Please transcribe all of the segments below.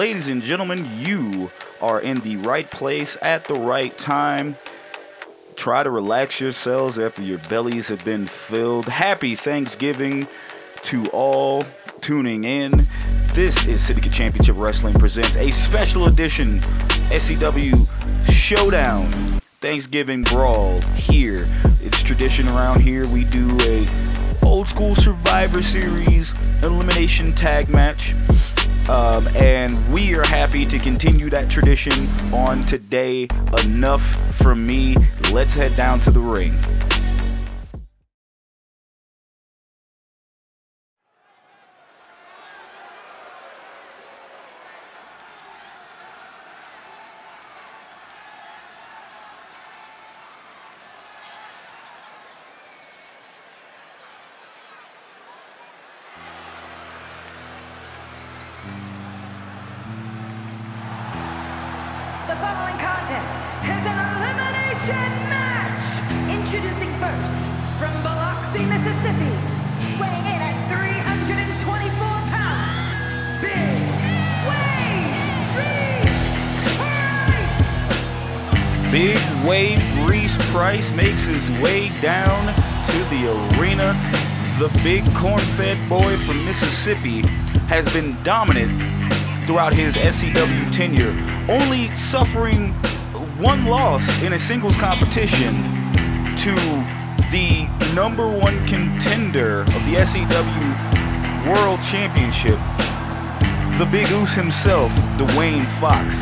Ladies and gentlemen, you are in the right place at the right time. Try to relax yourselves after your bellies have been filled. Happy Thanksgiving to all tuning in. This is Syndicate Championship Wrestling presents a special edition SCW Showdown Thanksgiving Brawl here. It's tradition around here. We do a old school Survivor Series elimination tag match. And we are happy to continue that tradition on today. Enough from me. Let's head down to the ring. The following contest is an elimination match. Introducing first, from Biloxi, Mississippi, weighing in at 324 pounds, Big Wave Reese Price. Big Wave Reese Price makes his way down to the arena. The big corn-fed boy from Mississippi has been dominant throughout his SCW tenure, only suffering one loss in a singles competition to the number one contender of the SCW World Championship, the Big Oos himself, Dwayne Fox.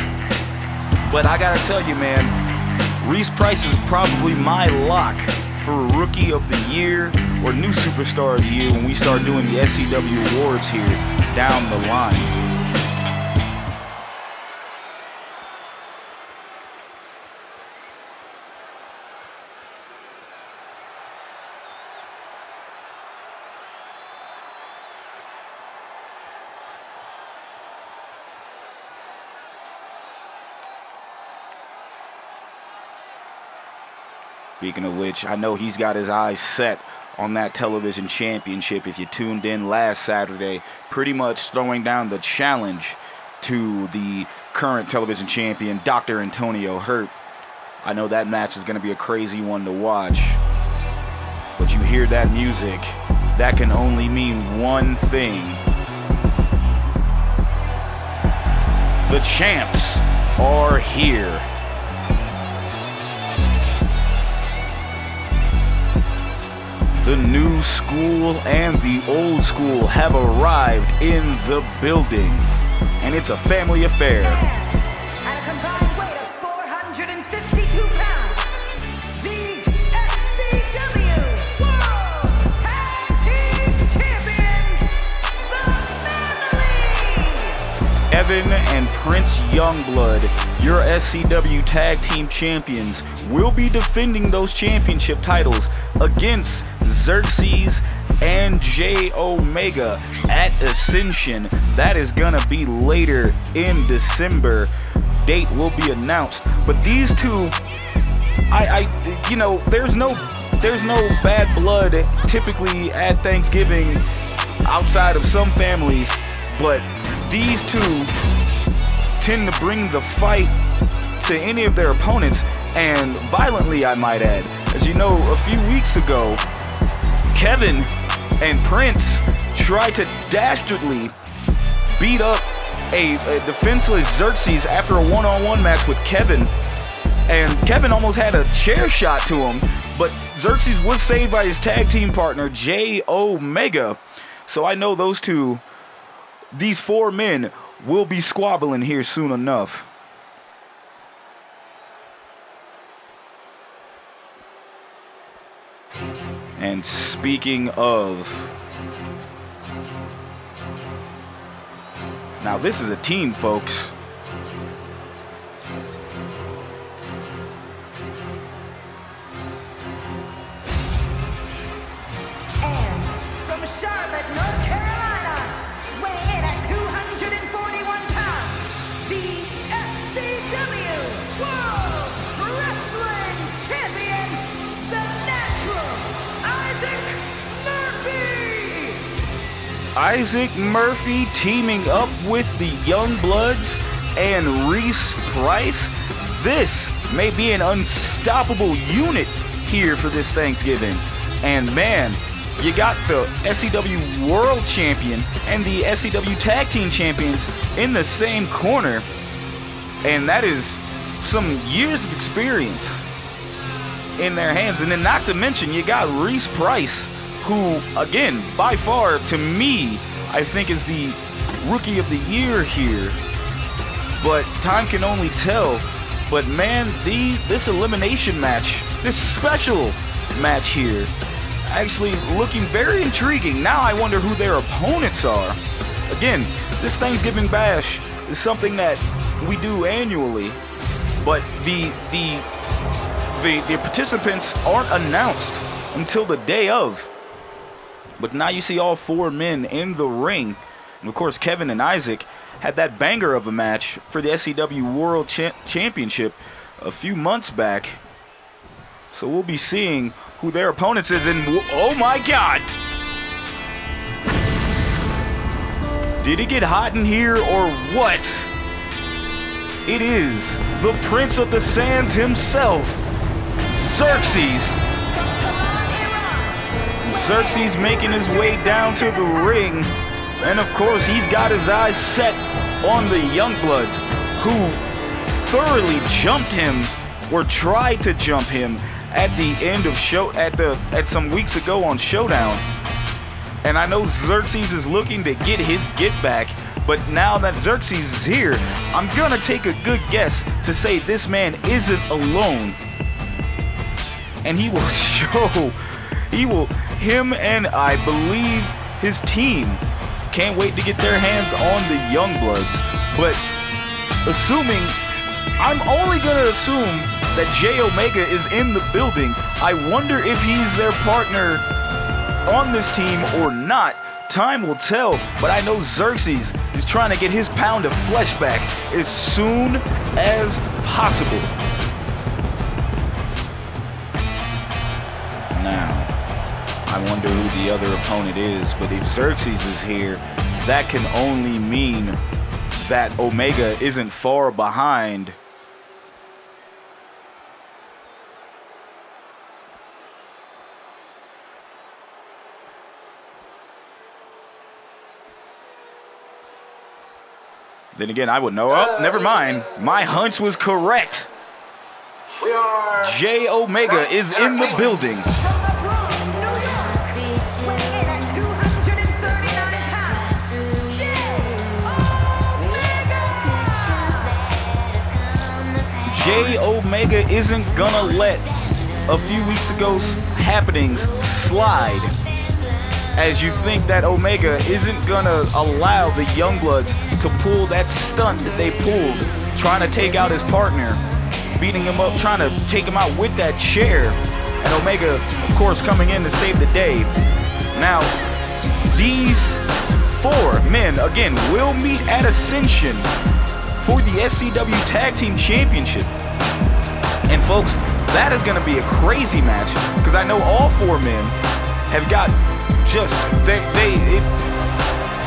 But I gotta tell you, man, Reese Price is probably my lock for Rookie of the Year or New Superstar of the Year when we start doing the SCW awards here down the line. Speaking of which, I know he's got his eyes set on that television championship. If you tuned in last Saturday, pretty much throwing down the challenge to the current television champion, Dr. Antonio Hurt. I know that match is going to be a crazy one to watch. But you hear that music, that can only mean one thing. The champs are here. The new school and the old school have arrived in the building, and it's a family affair. At a combined weight of 452 pounds, the SCW World Tag Team Champions, the Family! Evan and Prince Youngblood, your SCW Tag Team Champions, will be defending those championship titles against Xerxes and J Omega at Ascension. That is gonna be later in December. Date will be announced. But these two, there's no bad blood typically at Thanksgiving outside of some families, but these two tend to bring the fight to any of their opponents, and violently, I might add. As you know, a few weeks ago, Kevin and Prince tried to dastardly beat up a defenseless Xerxes after a one-on-one match with Kevin, and Kevin almost had a chair shot to him, but Xerxes was saved by his tag team partner, J Omega. So I know these four men will be squabbling here soon enough. And speaking of, now this is a team, folks. And from Charlotte, North Carolina, weighing in at 241 pounds, the SCW World Wrestling Champion, the Natural Isaac Murphy! Isaac Murphy teaming up with the Young Bloods and Reese Price. This may be an unstoppable unit here for this Thanksgiving. And man, you got the SCW World Champion and the SCW Tag Team Champions in the same corner. And that is some years of experience in their hands. And then not to mention, you got Reese Price, who, again, by far, to me, I think is the Rookie of the Year here. But time can only tell. But man, this elimination match, this special match here, actually looking very intriguing. Now I wonder who their opponents are. Again, this Thanksgiving Bash is something that we do annually, but the participants aren't announced until the day of. But now you see all four men in the ring. And of course, Kevin and Isaac had that banger of a match for the SCW World Championship a few months back. So we'll be seeing who their opponents is. And oh my God! Did it get hot in here or what? It is the Prince of the Sands himself, Xerxes. Xerxes making his way down to the ring. And of course, he's got his eyes set on the Youngbloods, who thoroughly jumped him, or tried to jump him, at the end of at some weeks ago on Showdown. And I know Xerxes is looking to get his get back, but now that Xerxes is here, I'm gonna take a good guess to say this man isn't alone. And he will show, him and I believe his team can't wait to get their hands on the Youngbloods. But I'm only gonna assume that J Omega is in the building. I wonder if he's their partner on this team or not. Time will tell, but I know Xerxes is trying to get his pound of flesh back as soon as possible. Now, I wonder who the other opponent is, but if Xerxes is here, that can only mean that Omega isn't far behind. Then again, I would know. Oh, never mind. My hunch was correct. J Omega is in the building. J Omega isn't gonna let a few weeks ago's happenings slide. As you think that Omega isn't gonna allow the Youngbloods to pull that stunt that they pulled, trying to take out his partner, beating him up, trying to take him out with that chair. And Omega, of course, coming in to save the day. Now, these four men, again, will meet at Ascension for the SCW Tag Team Championship. And folks, that is going to be a crazy match, because I know all four men have got just,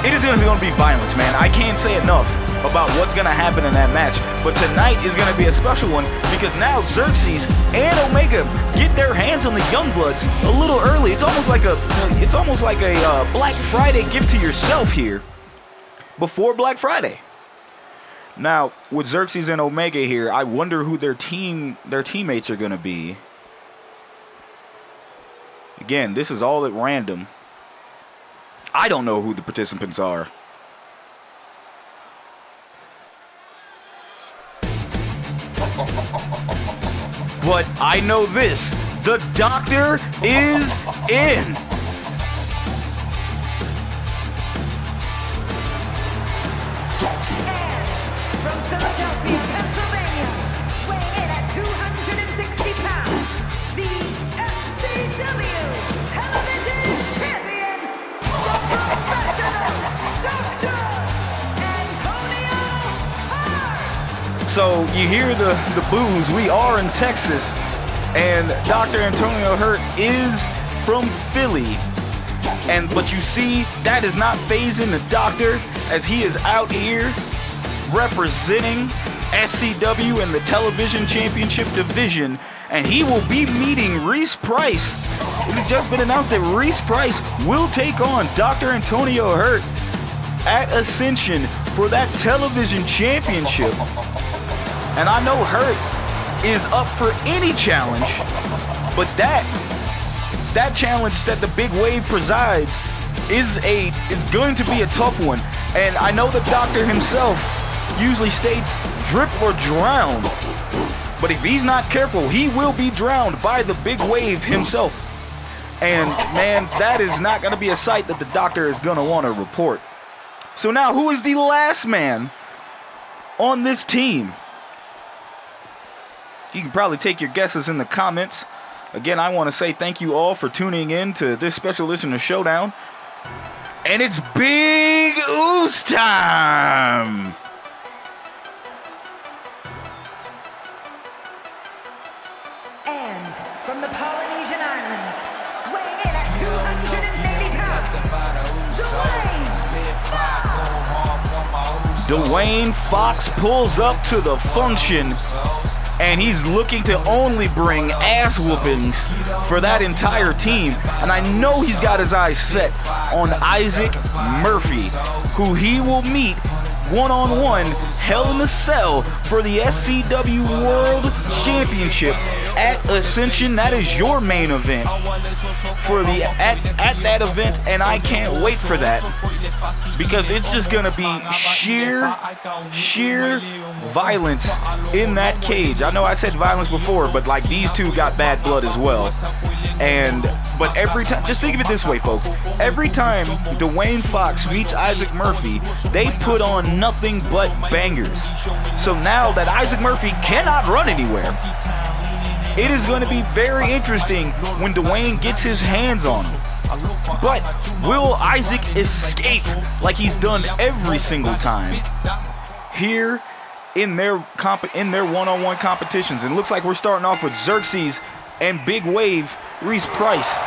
it is going to be violence, man. I can't say enough about what's going to happen in that match. But tonight is going to be a special one, because now Xerxes and Omega get their hands on the Youngbloods a little early. It's almost like a Black Friday gift to yourself here before Black Friday. Now, with Xerxes and Omega here, I wonder who their teammates are going to be. Again, this is all at random. I don't know who the participants are. But I know this. The Doctor is in. From Philadelphia, Pennsylvania, weighing in at 260 pounds, the SCW Television Champion, the professional Dr. Antonio Hart. So you hear the boos. We are in Texas, and Dr. Antonio Hart is from Philly. But you see, that is not phasing the doctor, as he is out here representing SCW in the television championship division, and he will be meeting Reese Price. It has just been announced that Reese Price will take on Dr. Antonio Hurt at Ascension for that television championship. And I know Hurt is up for any challenge, but that challenge that the Big Wave presides is going to be a tough one. And I know the doctor himself usually states drip or drown, but if he's not careful, he will be drowned by the Big Wave himself. And man, that is not going to be a sight that the doctor is going to want to report. So now, who is the last man on this team? You can probably take your guesses in the comments. Again, I want to say thank you all for tuning in to this special edition of Showdown. And it's Big Ooze time! And from the Polynesian Islands, weighing in at 280 pounds, Dwayne Fox pulls up to the function, and he's looking to only bring ass whoopings for that entire team. And I know he's got his eyes set on Isaac Murphy, who he will meet one-on-one, Hell in a Cell, for the SCW World Championship at Ascension. That is your main event for the at that event, and I can't wait for that, because it's just gonna be sheer violence in that cage. I know I said violence before, but like, these two got bad blood as well. But every time, just think of it this way, folks. Every time Dwayne Fox meets Isaac Murphy, they put on nothing but bangers. So now that Isaac Murphy cannot run anywhere, it is going to be very interesting when Dwayne gets his hands on him. But will Isaac escape like he's done every single time here in their one-on-one competitions? And it looks like we're starting off with Xerxes and Big Wave, Reese Price.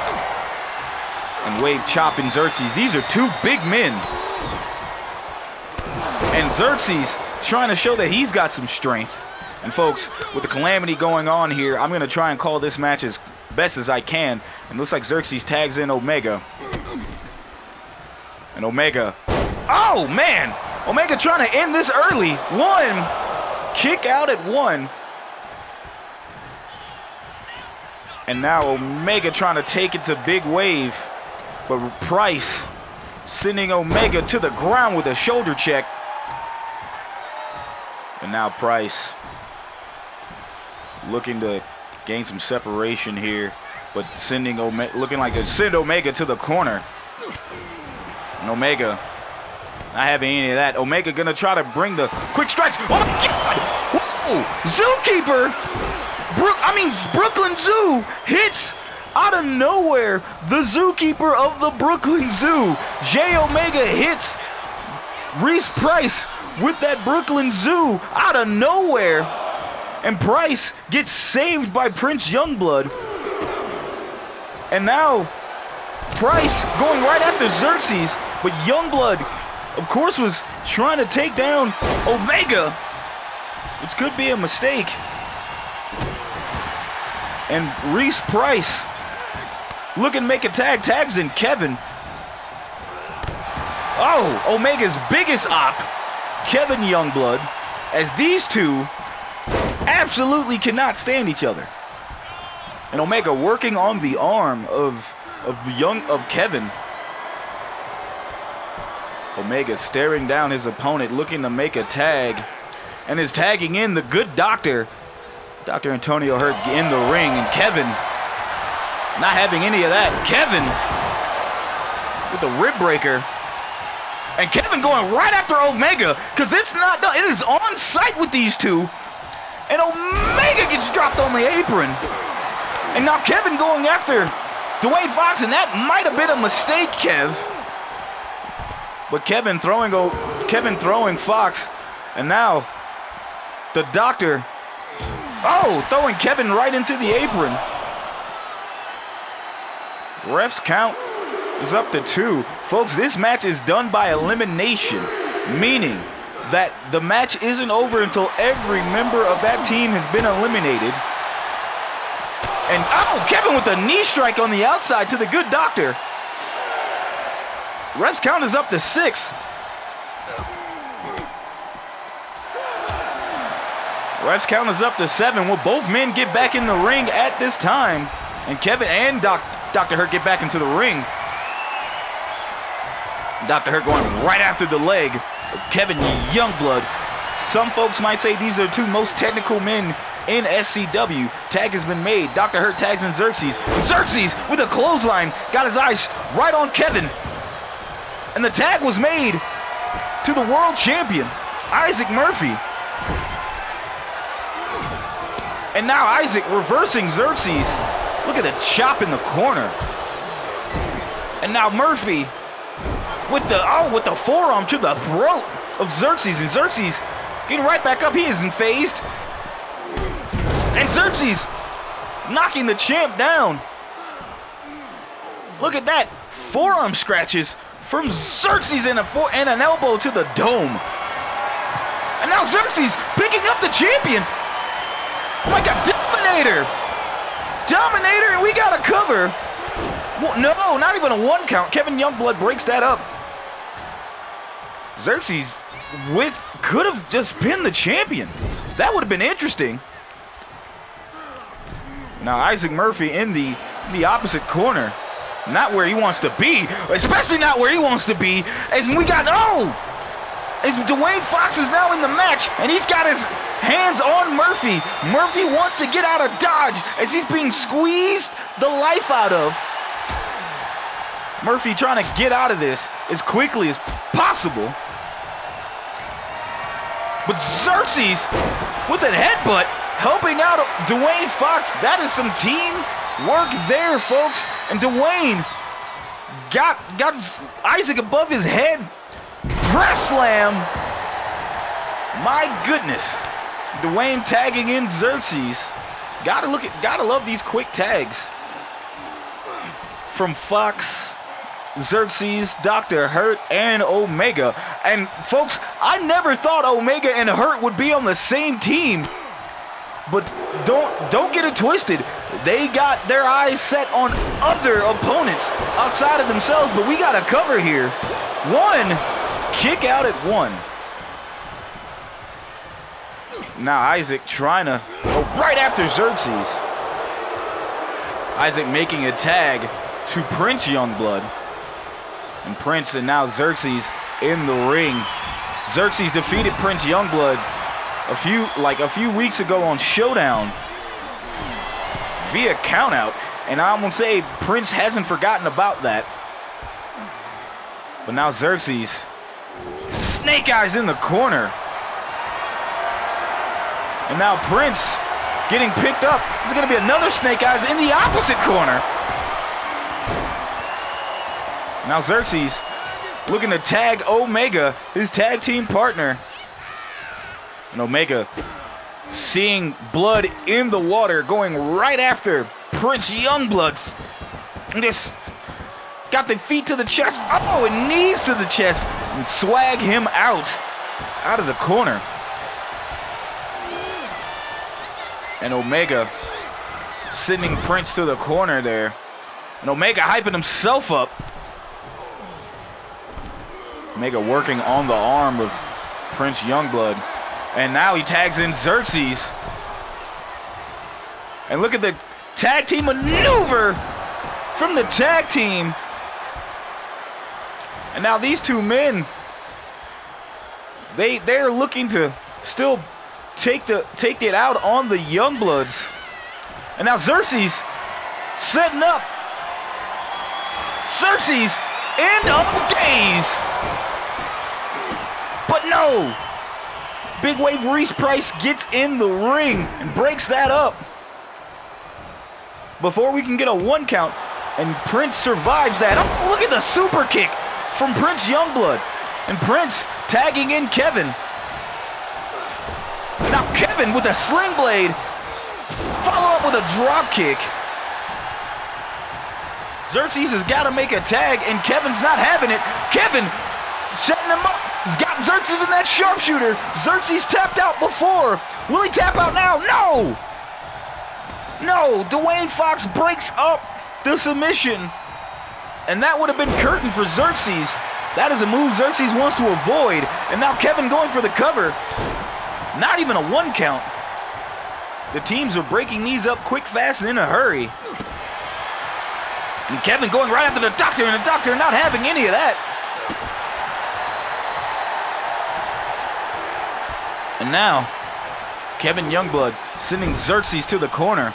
And Wave chopping Xerxes. These are two big men. And Xerxes trying to show that he's got some strength. And folks, with the calamity going on here, I'm going to try and call this match as best as I can. And looks like Xerxes tags in Omega. And Omega, oh man! Omega trying to end this early. One, kick out at one. And now Omega trying to take it to Big Wave. But Price sending Omega to the ground with a shoulder check. And now Price looking to gain some separation here, but sending Omega, looking like to send Omega to the corner. And Omega not having any of that. Omega gonna try to bring the quick strikes. Oh my God! Whoa! Zookeeper! Brooklyn Zoo hits out of nowhere the zookeeper of the Brooklyn Zoo. J Omega hits Reese Price with that Brooklyn Zoo out of nowhere. And Price gets saved by Prince Youngblood. And now Price going right after Xerxes, but Youngblood, of course, was trying to take down Omega, which could be a mistake. And Reese Price looking to make a tag, tags in Kevin. Oh, Omega's biggest op, Kevin Youngblood, as these two absolutely cannot stand each other. And Omega working on the arm of Kevin. Omega staring down his opponent, looking to make a tag, and is tagging in the good doctor, Dr. Antonio Hurt, in the ring. And Kevin not having any of that. Kevin with the rib breaker. And Kevin going right after Omega, because it's not done. It is on site with these two. And Omega gets dropped on the apron. And now Kevin going after Dwayne Fox, and that might have been a mistake, Kev. But Kevin throwing Fox. And now the doctor, throwing Kevin right into the apron. Refs count is up to 2. Folks, this match is done by elimination, meaning that the match isn't over until every member of that team has been eliminated. And, oh, Kevin with a knee strike on the outside to the good doctor. Ref's count is up to 6. Ref's count is up to 7. Will both men get back in the ring at this time? And Kevin and Dr. Hurt get back into the ring. Dr. Hurt going right after the leg of Kevin Youngblood. Some folks might say these are the 2 most technical men in SCW. Tag has been made. Dr. Hurt tags in Xerxes. Xerxes with a clothesline. Got his eyes right on Kevin. And the tag was made to the world champion, Isaac Murphy. And now Isaac reversing Xerxes. Look at the chop in the corner. And now Murphy with the forearm to the throat of Xerxes. And Xerxes getting right back up. He isn't phased. And Xerxes knocking the champ down. Look at that. Forearm scratches from Xerxes and an elbow to the dome. And now Xerxes picking up the champion. Like a Dominator. Dominator, and we got a cover. Well, no, not even a 1 count. Kevin Youngblood breaks that up. Xerxes could have just pinned the champion. That would have been interesting. Now Isaac Murphy in the opposite corner. Not where he wants to be, especially not where he wants to be. As we got, as Dwayne Fox is now in the match, and he's got his hands on Murphy. Murphy wants to get out of dodge as he's being squeezed the life out of. Murphy trying to get out of this as quickly as possible. But Xerxes with a headbutt helping out Dwayne Fox. That is some team work there, folks. And Dwayne got Isaac above his head. Press slam. My goodness. Dwayne tagging in Xerxes. Gotta love these quick tags. From Fox, Xerxes, Dr. Hurt, and Omega. And folks, I never thought Omega and Hurt would be on the same team. But don't get it twisted. They got their eyes set on other opponents outside of themselves, but we got a cover here. 1, kick out at 1. Now Isaac trying to go right after Xerxes. Isaac making a tag to Prince Youngblood. And Prince and now Xerxes in the ring. Xerxes defeated Prince Youngblood a few weeks ago on Showdown via countout. And I'm gonna say Prince hasn't forgotten about that. But now Xerxes, Snake Eyes in the corner. And now Prince getting picked up. This is gonna be another Snake Eyes in the opposite corner. Now Xerxes looking to tag Omega, his tag team partner. And Omega seeing blood in the water, going right after Prince Youngblood. And just got the feet to the chest. Oh, and knees to the chest. And swag him out of the corner. And Omega sending Prince to the corner there. And Omega hyping himself up. Omega working on the arm of Prince Youngblood. And now he tags in Xerxes. And look at the tag team maneuver from the tag team. And now these two men, they're looking to still take it out on the Youngbloods. And now Xerxes setting up. Xerxes, end of days. But no. Big Wave Reese Price gets in the ring and breaks that up before we can get a 1 count. And Prince survives that. Oh, look at the super kick from Prince Youngblood. And Prince tagging in Kevin. Now Kevin with a sling blade. Follow up with a drop kick. Xerxes has got to make a tag, and Kevin's not having it. Kevin setting him up. He's got Xerxes in that sharpshooter. Xerxes tapped out before. Will he tap out now? No! No, Dwayne Fox breaks up the submission. And that would have been curtain for Xerxes. That is a move Xerxes wants to avoid. And now Kevin going for the cover. Not even a 1 count. The teams are breaking these up quick, fast, and in a hurry. And Kevin going right after the doctor, and the doctor not having any of that. And now, Kevin Youngblood sending Xerxes to the corner.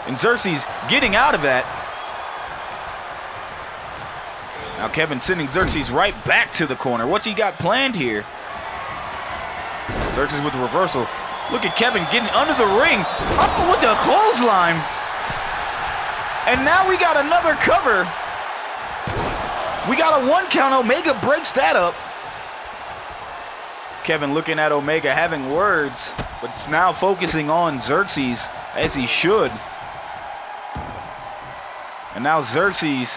And Xerxes getting out of that. Now Kevin sending Xerxes right back to the corner. What's he got planned here? Xerxes with the reversal. Look at Kevin getting under the ring. Up with the clothesline. And now we got another cover. We got a 1 count. Omega breaks that up. Kevin looking at Omega, having words, but now focusing on Xerxes, as he should. And now Xerxes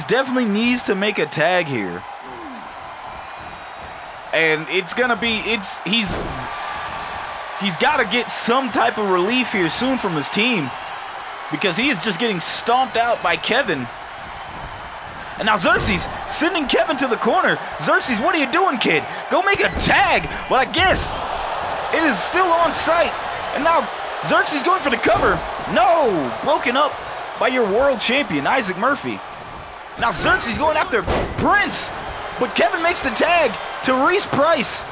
definitely needs to make a tag here. And it's gonna be, he's gotta get some type of relief here soon from his team, because he is just getting stomped out by Kevin. And now Xerxes sending Kevin to the corner. Xerxes, what are you doing, kid? Go make a tag. Well, I guess it is still on site. And now Xerxes going for the cover. No, broken up by your world champion, Isaac Murphy. Now Xerxes going after Prince, but Kevin makes the tag to Reese Price.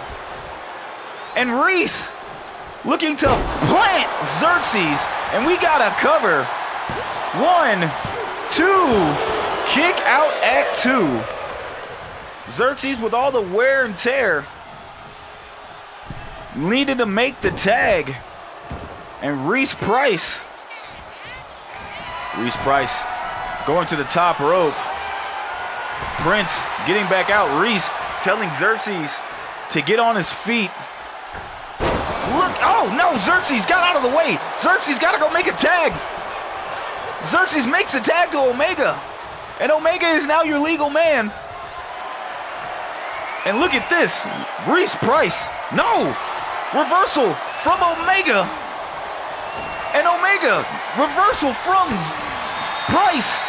And Reese looking to plant Xerxes, and we got a cover. 1, 2, kick out at 2. Xerxes with all the wear and tear needed to make the tag. And Reese Price going to the top rope. Prince getting back out. Reese telling Xerxes to get on his feet. Look, oh no, Xerxes got out of the way. Xerxes got to go make a tag. Xerxes makes a tag to Omega. And Omega is now your legal man. And look at this. Reese Price. No! Reversal from Omega. And Omega. Reversal from Price.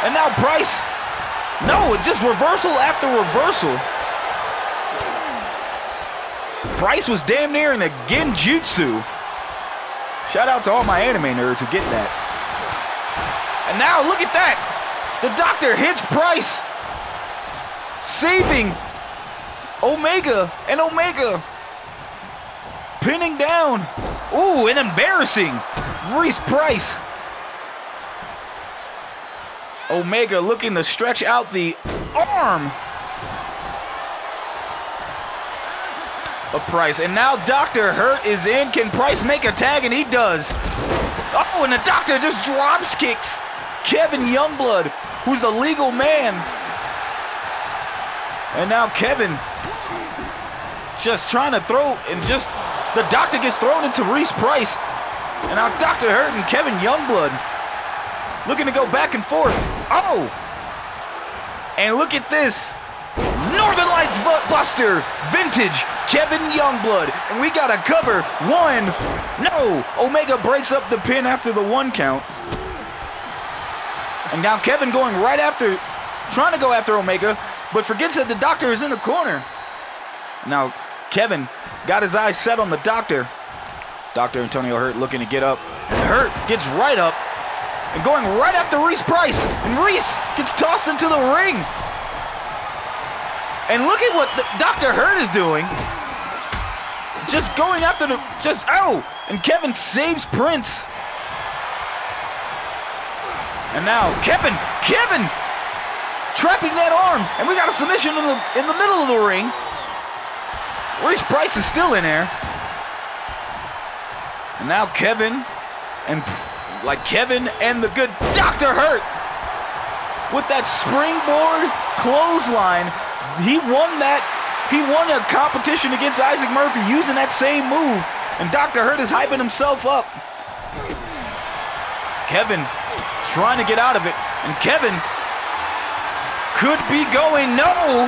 And now Price. No, it's just reversal after reversal. Price was damn near in a genjutsu. Shout out to all my anime nerds who get that. And now look at that. The doctor hits Price, saving Omega, and Omega pinning down. Ooh, and embarrassing Reese Price. Omega looking to stretch out the arm of Price. And now Dr. Hurt is in. Can Price make a tag? And he does. Oh, and the doctor just drops kicks Kevin Youngblood, who's a legal man. And now Kevin just trying to throw, and just the doctor gets thrown into Reese Price. And now Dr. Hurt and Kevin Youngblood looking to go back and forth. Oh! And look at this. Northern Lights Buster, vintage Kevin Youngblood. And we got a cover. 1. No! Omega breaks up the pin after the 1 count. And now Kevin going right after, trying to go after Omega, but forgets that the doctor is in the corner. Now Kevin got his eyes set on the doctor. Dr. Antonio Hurt looking to get up. And Hurt gets right up and going right after Reese Price. And Reese gets tossed into the ring. And look at what Dr. Hurt is doing. Just going after the, oh! And Kevin saves Prince. And now Kevin trapping that arm. And we got a submission in the middle of the ring. Reese Price is still in there. And now Kevin and the good Dr. Hurt with that springboard clothesline. He won a competition against Isaac Murphy using that same move. And Dr. Hurt is hyping himself up. Kevin trying to get out of it. And Kevin could be going, no.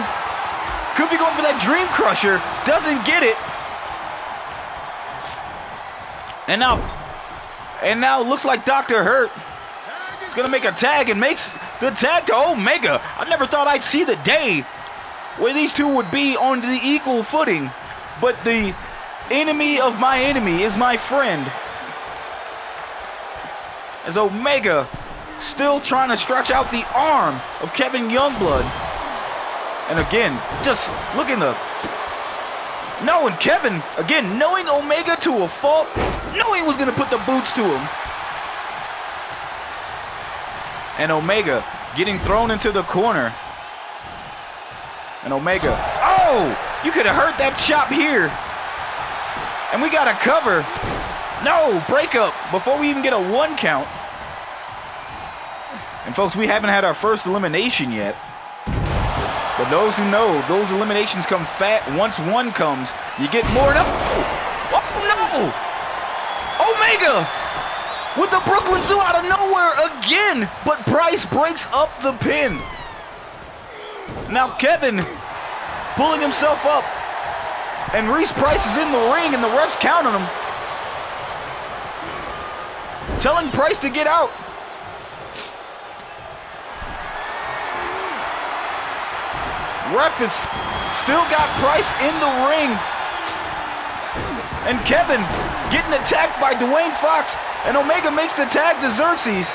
Could be going for that Dream Crusher. Doesn't get it. And now looks like Dr. Hurt is going to make a tag and makes the tag to Omega. I never thought I'd see the day where these two would be on the equal footing. But the enemy of my enemy is my friend. As Omega still trying to stretch out the arm of Kevin Youngblood. And again, just look in the... No, and Kevin, again, knowing Omega to a fault, knowing he was going to put the boots to him. And Omega getting thrown into the corner. And Omega, oh, you could have heard that chop here. And we got a cover. No, breakup before we even get a 1 count. And folks, we haven't had our first elimination yet. But those who know, those eliminations come fat. Once 1 comes, you get more. No! Oh no! Omega with the Brooklyn Zoo out of nowhere again. But Price breaks up the pin. Now Kevin pulling himself up. And Reese Price is in the ring and the refs count on him. Telling Price to get out. Ref has still got Price in the ring. And Kevin getting attacked by Dwayne Fox. And Omega makes the tag to Xerxes.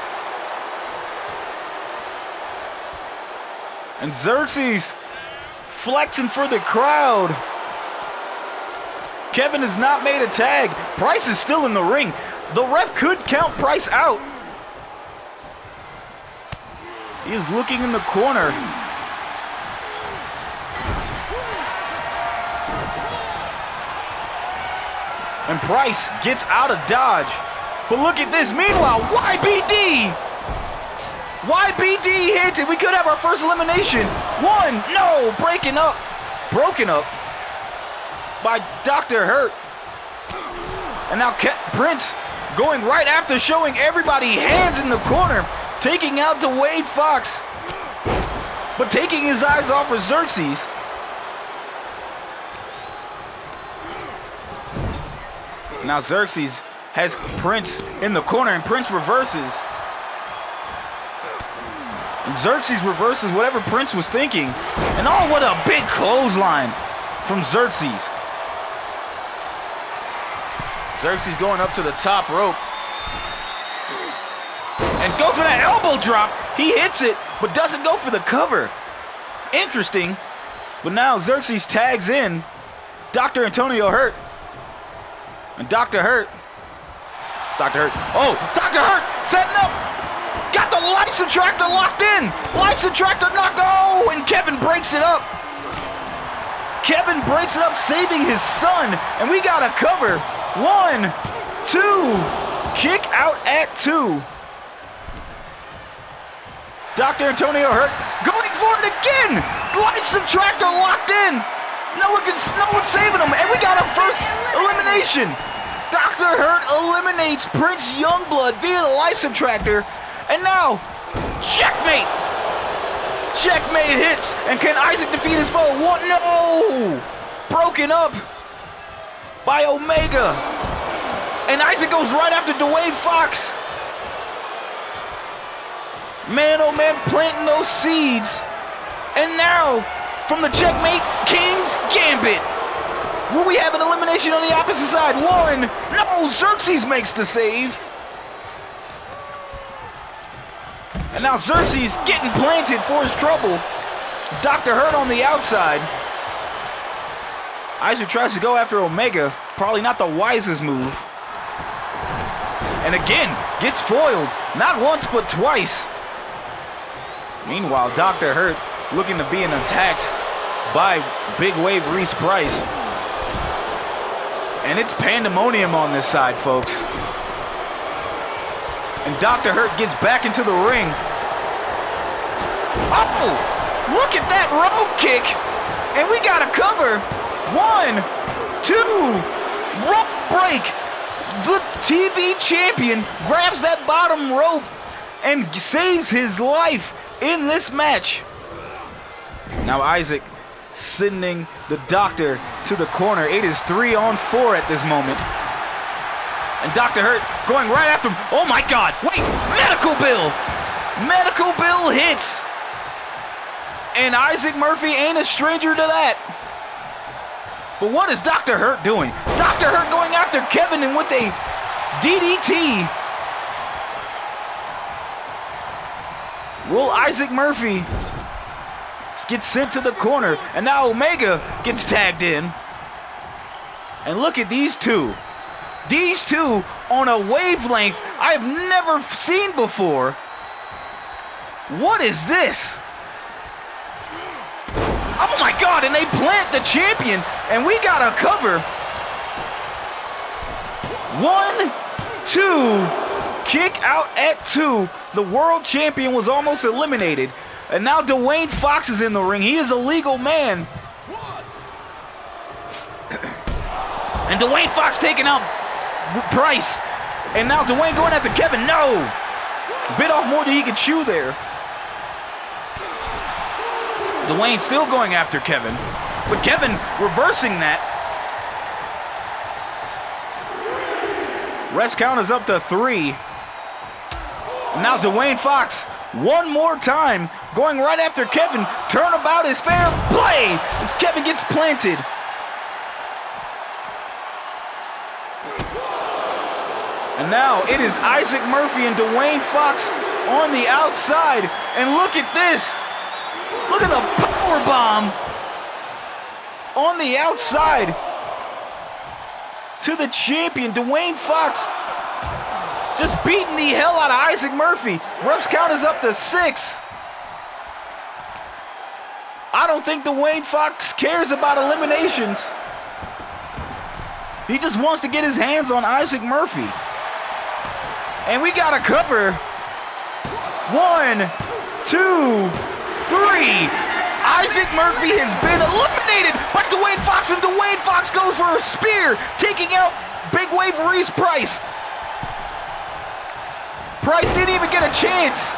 And Xerxes flexing for the crowd. Kevin has not made a tag. Price is still in the ring. The ref could count Price out. He is looking in the corner. And Price gets out of dodge. But look at this. Meanwhile, YBD. YBD hits it. We could have our first elimination. 1, no, broken up by Dr. Hurt. And now Prince going right after, showing everybody hands in the corner, taking out Dwayne Fox, but taking his eyes off of Xerxes. Now Xerxes has Prince in the corner, and Prince reverses. And Xerxes reverses whatever Prince was thinking. And oh, what a big clothesline from Xerxes. Xerxes going up to the top rope. And goes for that elbow drop. He hits it, but doesn't go for the cover. Interesting. But now Xerxes tags in Dr. Antonio Hurt. And Dr. Hurt. It's Dr. Hurt. Oh, Dr. Hurt setting up. Got the life subtractor locked in. Life subtractor knocked. Oh, and Kevin breaks it up. Kevin breaks it up, saving his son. And we got a cover. 1, 2. Kick out at 2. Dr. Antonio Hurt going for it again. Life subtractor locked in. No one's saving him. And we got our first elimination. Dr. Hurt eliminates Prince Youngblood via the life subtractor. And now, checkmate. Checkmate hits. And can Isaac defeat his foe? What? No. Broken up by Omega. And Isaac goes right after Dwayne Fox. Man, oh man, planting those seeds. And now, from the Checkmate King's Gambit, will we have an elimination on the opposite side? 1. No, Xerxes makes the save. And now Xerxes getting planted for his trouble. Dr. Hurt on the outside. Isaac tries to go after Omega. Probably not the wisest move. And again, gets foiled. Not once, but twice. Meanwhile, Dr. Hurt looking to be attacked by Big Wave Reese Price. And it's pandemonium on this side, folks. And Dr. Hurt gets back into the ring. Oh, look at that rope kick. And we got a cover. 1, 2, rope break. the TV champion grabs that bottom rope and saves his life in this match. Now Isaac sending the Doctor to the corner. It is 3-on-4 at this moment. And Dr. Hurt going right after him. Oh my God, wait, medical bill. Medical bill hits. And Isaac Murphy ain't a stranger to that. But what is Dr. Hurt doing? Dr. Hurt going after Kevin and with a DDT. Will Isaac Murphy get sent to the corner? And now Omega gets tagged in. And look at these two. These two on a wavelength I've never seen before. What is this? Oh my God, and they plant the champion, and we got a cover. 1, 2, kick out at 2. The world champion was almost eliminated. And now Dwayne Fox is in the ring. He is a legal man. And Dwayne Fox taking out Price. And now Dwayne going after Kevin. No! Bit off more than he could chew there. Dwayne still going after Kevin. But Kevin reversing that. Ref's count is up to 3. Now Dwayne Fox, one more time, going right after Kevin. Turnabout is fair play as Kevin gets planted. And now it is Isaac Murphy and Dwayne Fox on the outside. And look at this. Look at the power bomb on the outside to the champion. Dwayne Fox just beating the hell out of Isaac Murphy. Ref's count is up to 6. I don't think Dwayne Fox cares about eliminations. He just wants to get his hands on Isaac Murphy. And we got a cover. 1, 2, 3. Isaac Murphy has been eliminated by Dwayne Fox, and Dwayne Fox goes for a spear, taking out Big Wave Reese Price. Price didn't even get a chance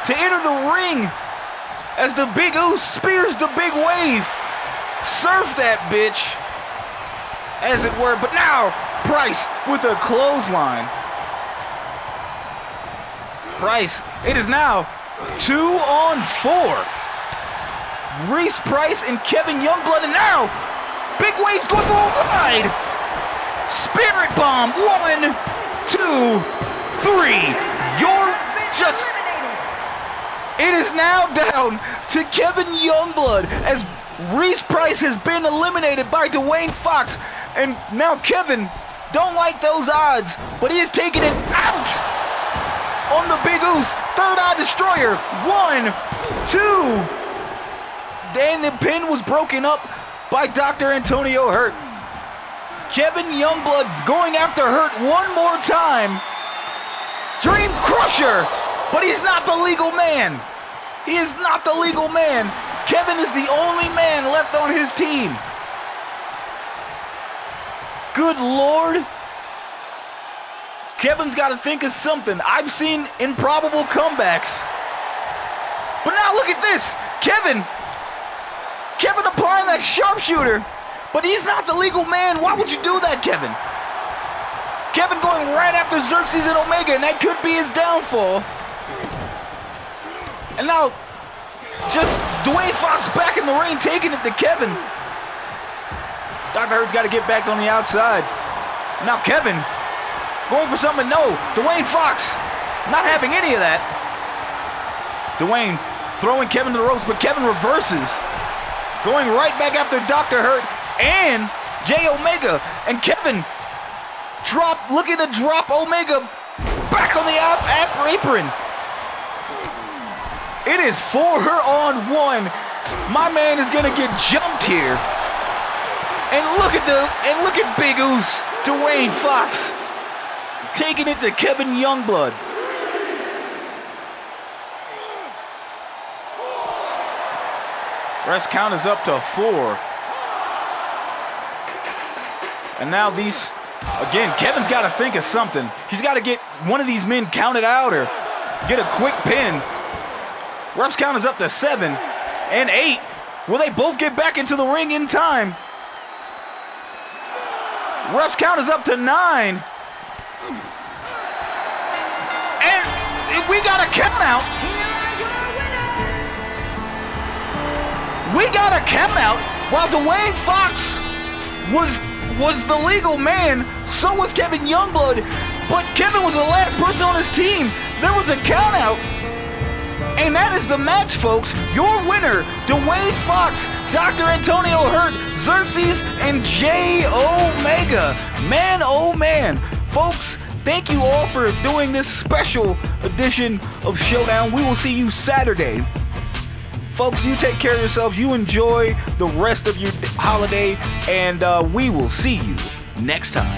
to enter the ring as the Big Oos spears the Big Wave. Surf that bitch, as it were. But now, Price with a clothesline. Price, it is now 2-on-4. Reese Price and Kevin Youngblood, and now Big Wave's going for a ride. Spirit Bomb, 1, 2, 3. You're just... It is now down to Kevin Youngblood as Reese Price has been eliminated by Dwayne Fox. And now Kevin don't like those odds, but he is taking it out on the Big Oos. Third Eye Destroyer. 1, 2. Then the pin was broken up by Dr. Antonio Hurt. Kevin Youngblood going after Hurt one more time. Dream Crusher, but he's not the legal man. He is not the legal man. Kevin is the only man left on his team. Good Lord. Kevin's got to think of something. I've seen improbable comebacks. But now look at this. Kevin applying that sharpshooter, but he's not the legal man. Why would you do that, Kevin? Kevin going right after Xerxes and Omega, and that could be his downfall. And now, just Dwayne Fox back in the ring, taking it to Kevin. Dr. Hurt's got to get back on the outside. Now Kevin going for something. No, Dwayne Fox not having any of that. Dwayne throwing Kevin to the ropes, but Kevin reverses. Going right back after Dr. Hurt and Jay Omega. And Kevin looking to drop Omega back on the apron. It is 4-on-1. My man is gonna get jumped here. And look at Big Oos, Dwayne Fox, taking it to Kevin Youngblood. Ref's count is up to 4. And now these Again, Kevin's got to think of something. He's got to get one of these men counted out or get a quick pin. Ref's count is up to 7 and 8. Will they both get back into the ring in time? Ref's count is up to 9. And we got a count out. We got a count out while Dwayne Fox was the legal man. So was Kevin Youngblood. But Kevin was the last person on his team. There was a count out. And that is the match, folks. Your winner, Dwayne Fox, Dr. Antonio Hurt, Xerxes, and J Omega. Man, oh man. Folks, thank you all for doing this special edition of Showdown. We will see you Saturday. Folks, you take care of yourselves. You enjoy the rest of your holiday. And we will see you next time.